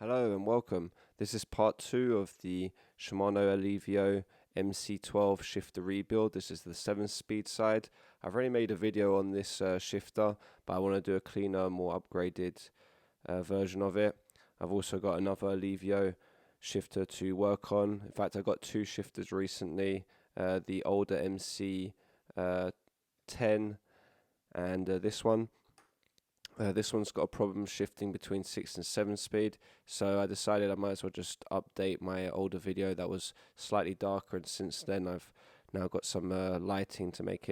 Hello and welcome. This is part 2 of the Shimano Alivio MC12 shifter rebuild. This is the 7-speed side. I've already made a video on this shifter, but I want to do a cleaner, more upgraded version of it. I've also got another Alivio shifter to work on. In fact, I got two shifters recently, the older MC10 and this one. This one's got a problem shifting between 6 and 7 speed, so I decided I might as well just update my older video that was slightly darker, and since then I've now got some lighting to make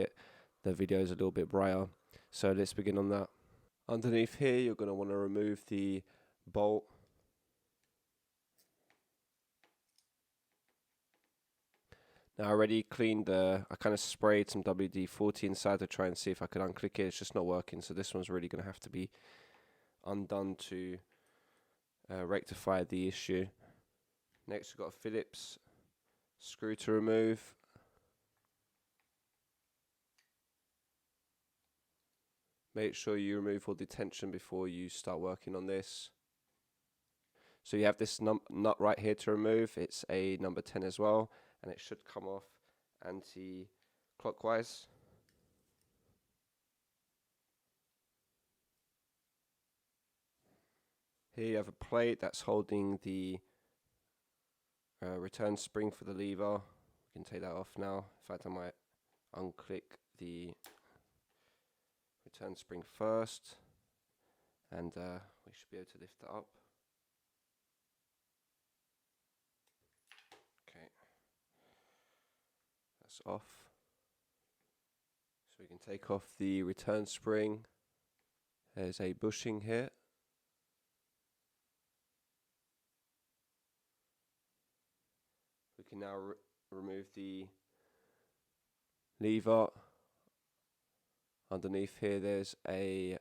the videos a little bit brighter. So let's begin on that. Underneath here you're going to want to remove the bolt. Now I already cleaned I kind of sprayed some WD-40 inside to try and see if I could unclick it. It's just not working, so this one's really going to have to be undone to rectify the issue. Next we've got a Phillips screw to remove. Make sure you remove all the tension before you start working on this. So you have this nut right here to remove. It's a number 10 as well, and it should come off anti-clockwise. Here you have a plate that's holding the return spring for the lever. We can take that off now. In fact, I might unclick the return spring first, and we should be able to lift it up. Okay, that's off. So we can take off the return spring. There's a bushing here. We can now remove the lever. Underneath here there's a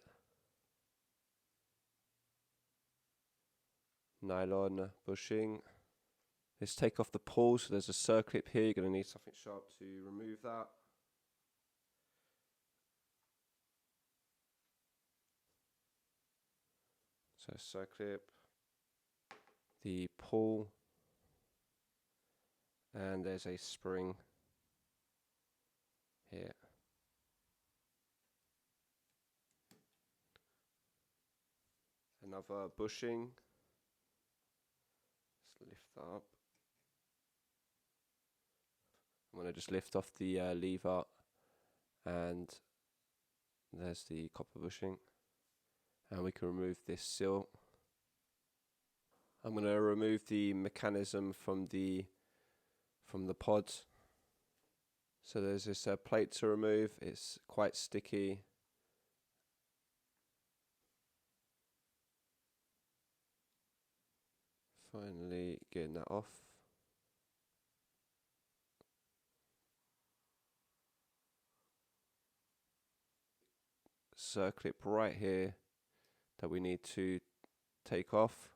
nylon bushing. Let's take off the pull. So there's a circlip here. You're going to need something sharp to remove that. So circlip, the pull, and there's a spring here. Another bushing. Let's lift that up. I'm going to just lift off the lever, and there's the copper bushing, and we can remove this seal. I'm going to remove the mechanism from the pod. So there's this plate to remove. It's quite sticky. Finally getting that off. Circlip right here that we need to take off.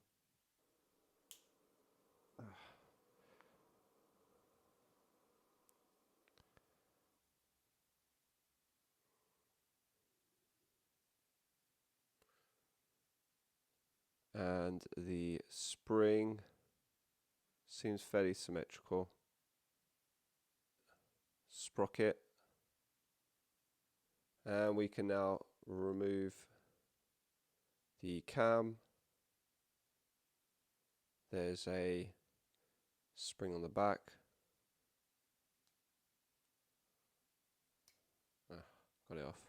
And the spring seems fairly symmetrical. Sprocket. And we can now remove the cam. There's a spring on the back. Got it off.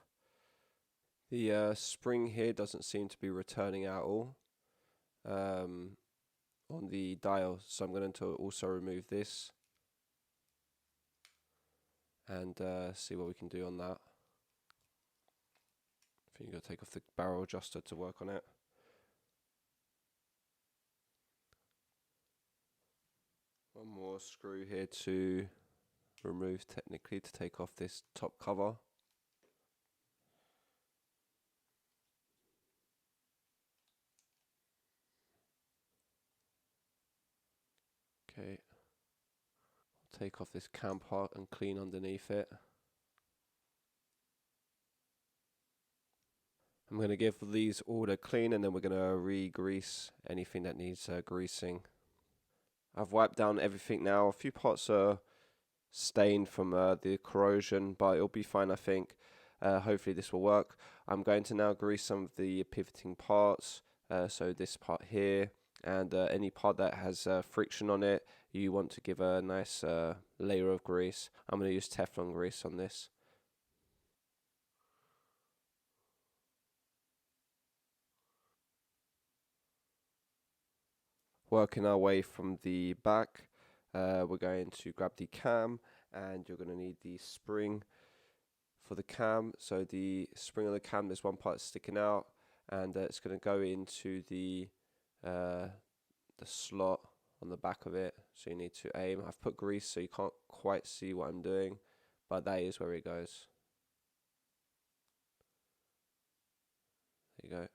The spring here doesn't seem to be returning at all on the dial, so I'm going to also remove this and see what we can do on that. I think you've got to take off the barrel adjuster to work on it. One more screw here to remove technically to take off this top cover. Okay, I'll take off this cam part and clean underneath it. I'm going to give these all a clean, and then we're going to re-grease anything that needs greasing. I've wiped down everything now. A few parts are stained from the corrosion, but it'll be fine, I think. Hopefully this will work. I'm going to now grease some of the pivoting parts, so this part here, and any part that has friction on it, you want to give a nice layer of grease. I'm going to use Teflon grease on this. Working our way from the back, we're going to grab the cam, and you're going to need the spring for the cam. So the spring on the cam, there's one part sticking out, and it's going to go into the slot on the back of it. So you need to aim. I've put grease so you can't quite see what I'm doing, but that is where it goes. There you go.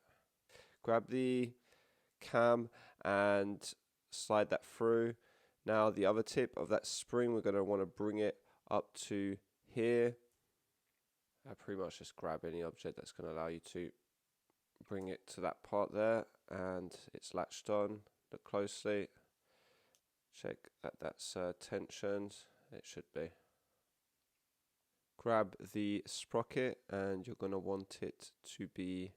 Grab the cam and slide that through. Now the other tip of that spring, we're going to want to bring it up to here. I pretty much just grab any object that's going to allow you to bring it to that part there, and it's latched on. Look closely, check that that's tensioned. It should be. Grab the sprocket, and you're going to want it to be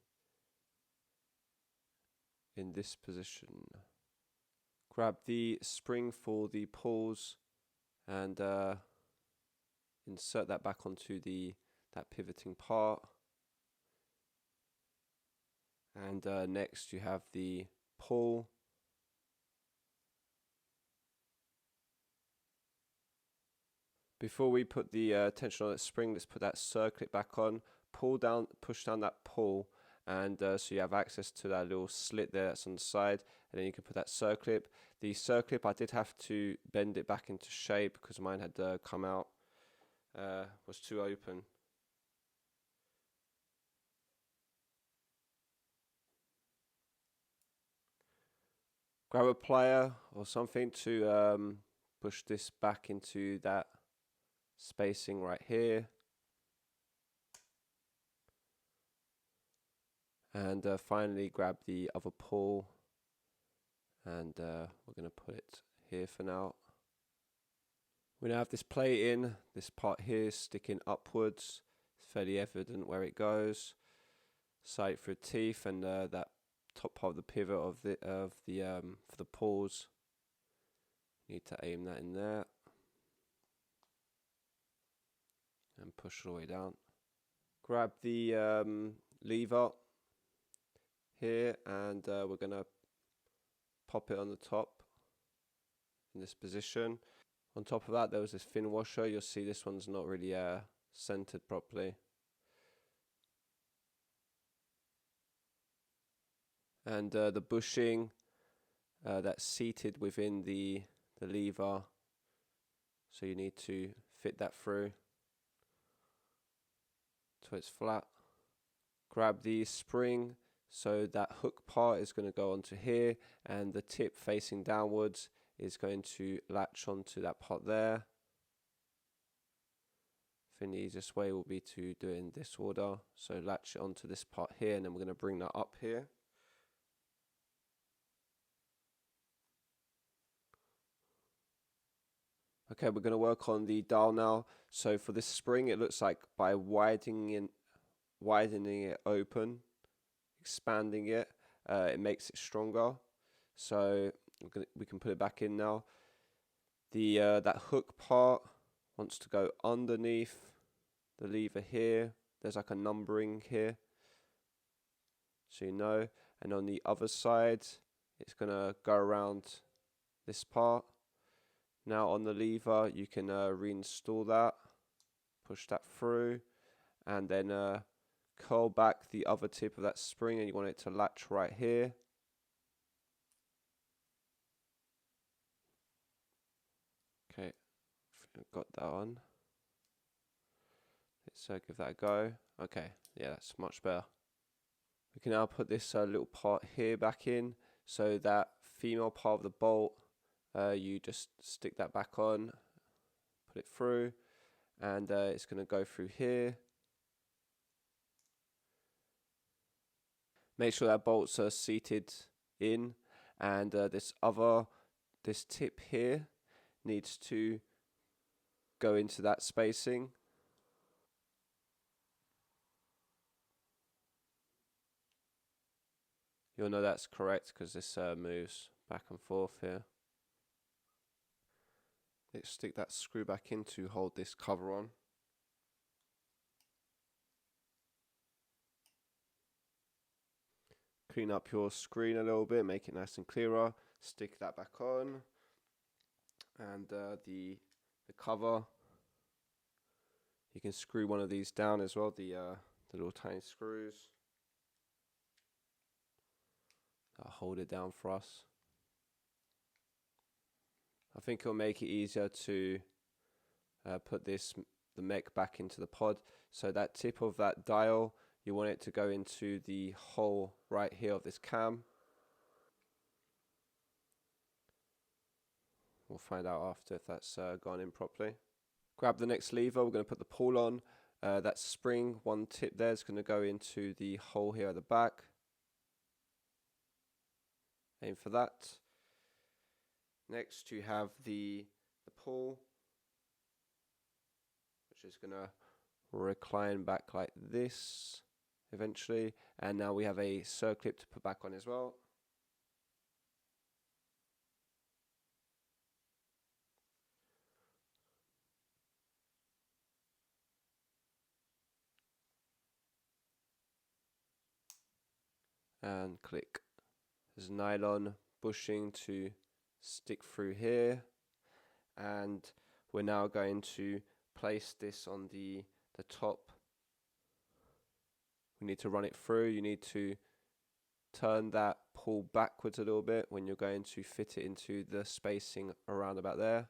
in this position. Grab the spring for the pulls and insert that back onto that pivoting part. And next you have the pull. Before we put the tension on that spring, let's put that circlip back on. Pull down, push down that pull, and so you have access to that little slit there that's on the side, and then you can put that circlip. The circlip, I did have to bend it back into shape because mine had come out, was too open. Grab a plier or something to push this back into that spacing right here. And finally grab the other pull, and we're going to put it here for now. We now have this plate in, this part here sticking upwards. It's fairly evident where it goes. Sight through teeth, and that top part of the pivot of the for the pulls. Need to aim that in there and push all the way down. Grab the lever here, and we're going to pop it on the top in this position. On top of that, there was this fin washer. You'll see this one's not really centered properly. And the bushing that's seated within the lever, so you need to fit that through so it's flat. Grab the spring, so that hook part is going to go onto here, and the tip facing downwards is going to latch onto that part there. I think the easiest way will be to do it in this order. So latch it onto this part here, and then we're going to bring that up here. Okay, we're going to work on the dial now. So for this spring, it looks like by widening it open, expanding it, it makes it stronger. So we can put it back in now. That hook part wants to go underneath the lever here. There's like a numbering here, so you know. And on the other side, it's going to go around this part. Now on the lever, you can reinstall that, push that through, and then curl back the other tip of that spring, and you want it to latch right here. Okay, I've got that on. Let's give that a go. Okay, yeah, that's much better. We can now put this little part here back in, so that female part of the bolt, you just stick that back on, put it through, and it's going to go through here. Make sure that bolts are seated in, and this tip here needs to go into that spacing. You'll know that's correct because this moves back and forth here. Let's stick that screw back in to hold this cover on. Clean up your screen a little bit, make it nice and clearer. Stick that back on, and the cover. You can screw one of these down as well. The little tiny screws. That'll hold it down for us. I think it'll make it easier to put the mech back into the pod. So that tip of that dial, you want it to go into the hole right here of this cam. We'll find out after if that's gone in properly. Grab the next lever, we're going to put the pull on. That spring, one tip there is going to go into the hole here at the back. Aim for that. Next you have the pull, which is going to recline back like this eventually, and now we have a circlip to put back on as well. And click. There's nylon bushing to stick through here, and we're now going to place this on the top. We need to run it through. You need to turn that pull backwards a little bit when you're going to fit it into the spacing around about there.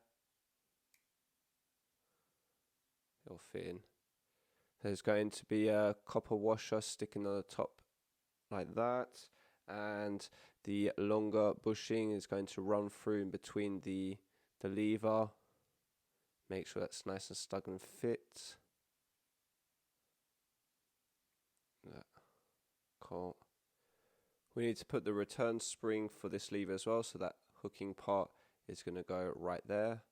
It'll fit in. There's going to be a copper washer sticking on the top like that, and the longer bushing is going to run through in between the lever. Make sure that's nice and snug and fit. Cool. We need to put the return spring for this lever as well, so that hooking part is going to go right there.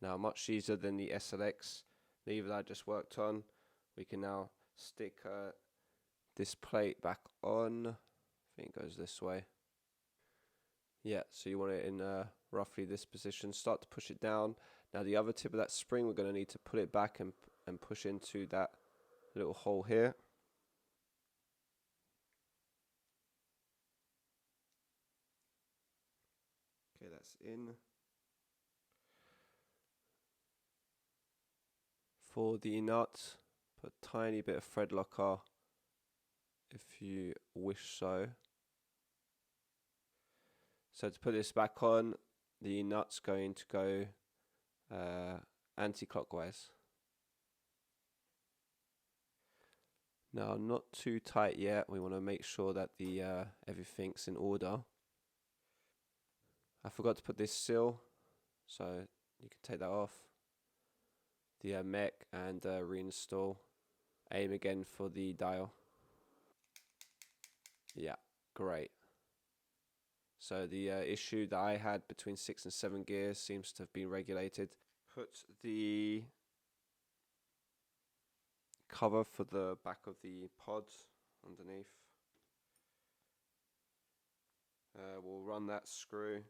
Now, much easier than the SLX lever that I just worked on. We can now stick this plate back on. I think it goes this way. Yeah, so you want it in roughly this position. Start to push it down. Now the other tip of that spring, we're going to need to pull it back and push into that little hole here. Okay, that's in. For the nut, put a tiny bit of thread locker if you wish so. So to put this back on, the nut's going to go anti-clockwise. Now, not too tight yet. We want to make sure that the everything's in order. I forgot to put this seal, so you can take that off. The mech and reinstall. Aim again for the dial. Yeah, great. So the issue that I had between 6 and 7 gears seems to have been regulated. Put the cover for the back of the pod underneath. We'll run that screw.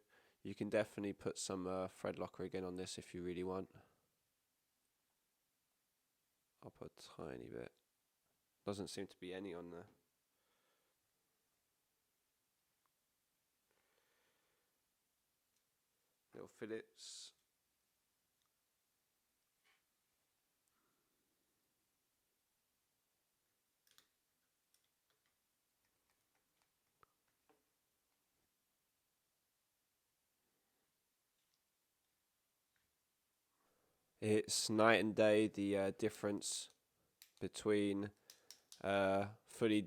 You can definitely put some thread locker again on this if you really want. I'll put a tiny bit. Doesn't seem to be any on there. Little fillets. It's night and day, the difference between fully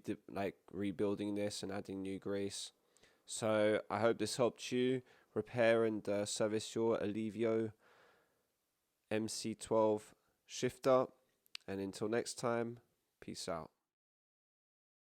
rebuilding this and adding new grease. So I hope this helped you repair and service your Alivio MC12 shifter. And until next time, peace out.